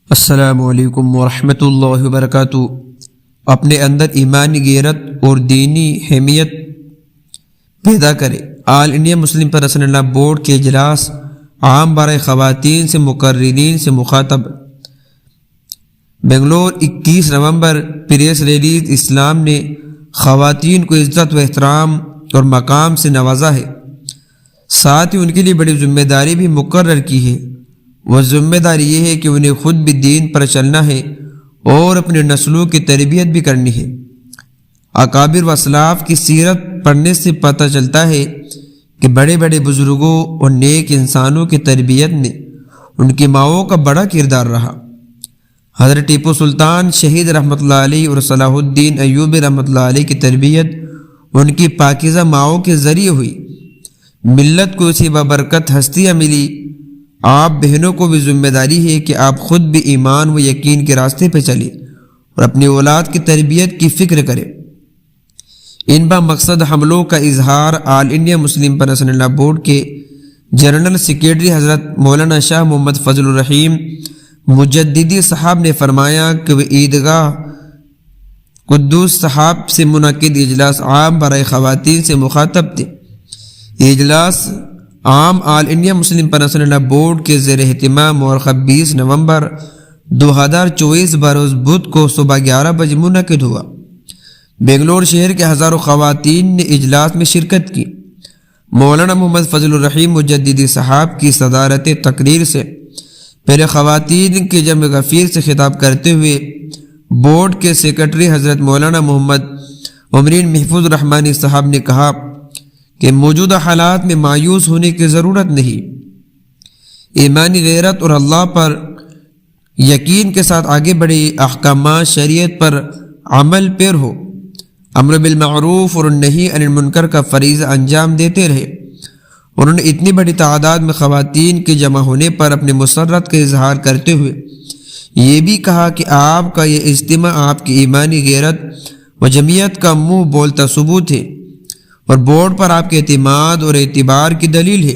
السلام علیکم ورحمۃ اللہ وبرکاتہ۔ اپنے اندر ایمانی غیرت اور دینی حمیت پیدا کرے۔ All India Muslim personal law board کے اجلاس عام برائے خواتین سے مقررین سے مخاطب۔ بنگلور 21 نومبر۔ Press release. اسلام نے خواتین کو عزت و احترام اور مقام سے نوازا ہے، ساتھ ہی ان کے لیے بڑی ذمہ داری بھی مقرر کی ہے۔ وہ ذمہ داری یہ ہے کہ انہیں خود بھی دین پر چلنا ہے اور اپنے نسلوں کی تربیت بھی کرنی ہے۔ اکابر و اسلاف کی سیرت پڑھنے سے پتہ چلتا ہے کہ بڑے بڑے بزرگوں اور نیک انسانوں کی تربیت نے ان کی ماؤں کا بڑا کردار رہا۔ حضرت ٹیپو سلطان شہید رحمۃ اللہ علیہ اور صلاح الدین ایوبی رحمۃ اللہ علیہ کی تربیت ان کی پاکیزہ ماؤں کے ذریعے ہوئی۔ ملت کو اسی بابرکت ہستیاں ملی۔ آپ بہنوں کو بھی ذمہ داری ہے کہ آپ خود بھی ایمان و یقین کے راستے پہ چلیں اور اپنی اولاد کی تربیت کی فکر کریں۔ ان با مقصد حملوں کا اظہار آل India Muslim personal law board کے جنرل سیکریٹری حضرت مولانا شاہ محمد فضل الرحیم مجددی صاحب نے فرمایا کہ وہ عیدگاہ قدوس صاحب سے منعقد اجلاس عام برائے خواتین سے مخاطب تھے۔ اجلاس عام آل India Muslim personal law board کے زیر اہتمام مورخہ 20 نومبر 2024 بروز بدھ کو صبح 11 بجے منعقد ہوا۔ بنگلور شہر کے ہزاروں خواتین نے اجلاس میں شرکت کی۔ مولانا محمد فضل الرحیم مجددی صاحب کی صدارت تقریر سے پہلے خواتین کے جمع غفیر سے خطاب کرتے ہوئے بورڈ کے سیکرٹری حضرت مولانا محمد عمرین محفوظ رحمانی صاحب نے کہا کہ موجودہ حالات میں مایوس ہونے کی ضرورت نہیں۔ ایمانی غیرت اور اللہ پر یقین کے ساتھ آگے بڑھی، احکامات شریعت پر عمل پیر ہو، امر بالمعروف اور نہی عن المنکر کا فریضہ انجام دیتے رہے۔ انہوں نے اتنی بڑی تعداد میں خواتین کے جمع ہونے پر اپنے مسرت کا اظہار کرتے ہوئے یہ بھی کہا کہ آپ کا یہ اجتماع آپ کی ایمانی غیرت و جمعیت کا منہ بولتا ثبوت ہے اور بورڈ پر آپ کے اعتماد اور اعتبار کی دلیل ہے۔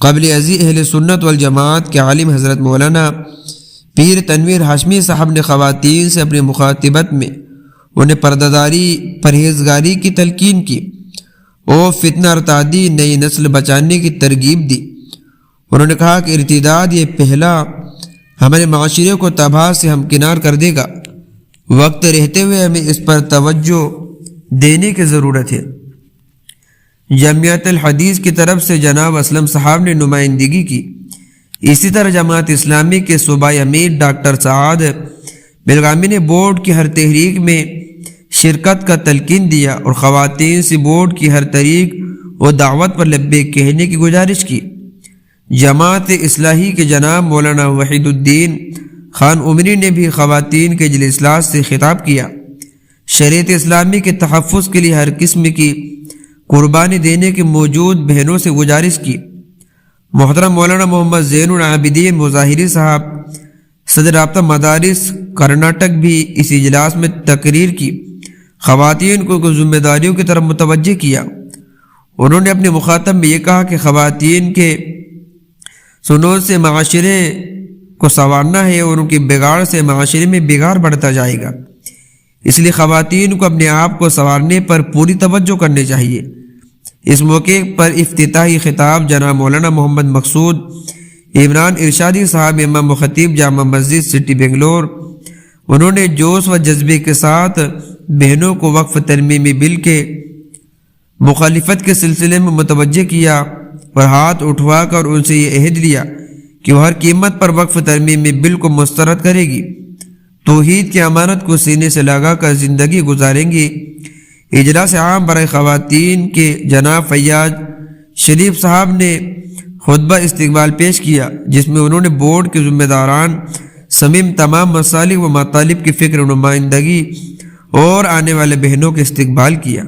قبل ازی اہل سنت والجماعت کے عالم حضرت مولانا پیر تنویر ہاشمی صاحب نے خواتین سے اپنی مخاطبت میں انہیں پردہ پرہیزگاری کی تلقین کی اور فتنہ ارتادی نئی نسل بچانے کی ترغیب دی۔ انہوں نے کہا کہ ارتداد یہ پہلا ہمارے معاشرے کو تباہ سے ہمکنار کر دے گا۔ وقت رہتے ہوئے ہمیں اس پر توجہ دینے کی ضرورت ہے۔ جامعۃ الحدیث کی طرف سے جناب اسلم صاحب نے نمائندگی کی۔ اسی طرح جماعت اسلامی کے صوبائی امیر ڈاکٹر سعد بلغامی نے بورڈ کی ہر تحریک میں شرکت کا تلقین دیا اور خواتین سے بورڈ کی ہر تحریک و دعوت پر لبیک کہنے کی گزارش کی۔ جماعت اصلاحی کے جناب مولانا وحید الدین خان عمری نے بھی خواتین کے اجلاس سے خطاب کیا۔ شریعت اسلامی کے تحفظ کے لیے ہر قسم کی قربانی دینے کی موجود بہنوں سے گزارش کی۔ محترم مولانا محمد زین العابدین مظاہری صاحب صدر رابطہ مدارس کرناٹک بھی اس اجلاس میں تقریر کی، خواتین کو ذمہ داریوں کی طرف متوجہ کیا۔ انہوں نے اپنے مخاطب میں یہ کہا کہ خواتین کے سنون سے معاشرے کو سنوارنا ہے اور ان کی بگاڑ سے معاشرے میں بگاڑ بڑھتا جائے گا، اس لیے خواتین کو اپنے آپ کو سنوارنے پر پوری توجہ کرنی چاہیے۔ اس موقع پر افتتاحی خطاب جناب مولانا محمد مقصود عمران ارشادی صاحب امام و خطیب جامع مسجد سٹی بنگلور، انہوں نے جوش و جذبے کے ساتھ بہنوں کو وقف ترمیمی بل کے مخالفت کے سلسلے میں متوجہ کیا اور ہاتھ اٹھوا کر ان سے یہ عہد لیا کہ وہ ہر قیمت پر وقف ترمیمی بل کو مسترد کرے گی، توحید کی امانت کو سینے سے لگا کر زندگی گزاریں گی۔ اجلاس عام برائے خواتین کے جناب فیاض شریف صاحب نے خطبہ استقبال پیش کیا، جس میں انہوں نے بورڈ کے ذمہ داران سمیم تمام مصالح و مطالب کی فکر و نمائندگی اور آنے والے بہنوں کے استقبال کیا۔